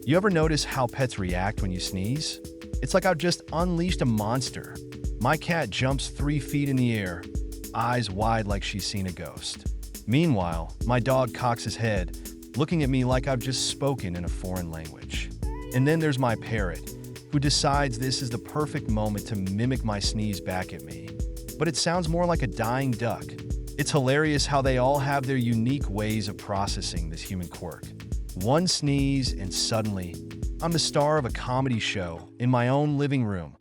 You ever notice how pets react when you sneeze? It's like I've just unleashed a monster. My cat jumps 3 feet in the air, eyes wide like she's seen a ghost. Meanwhile, my dog cocks his head, looking at me like I've just spoken in a foreign language. And then there's my parrot, who decides this is the perfect moment to mimic my sneeze back at me. But it sounds more like a dying duck. It's hilarious how they all have their unique ways of processing this human quirk. One sneeze, and suddenly, I'm the star of a comedy show in my own living room,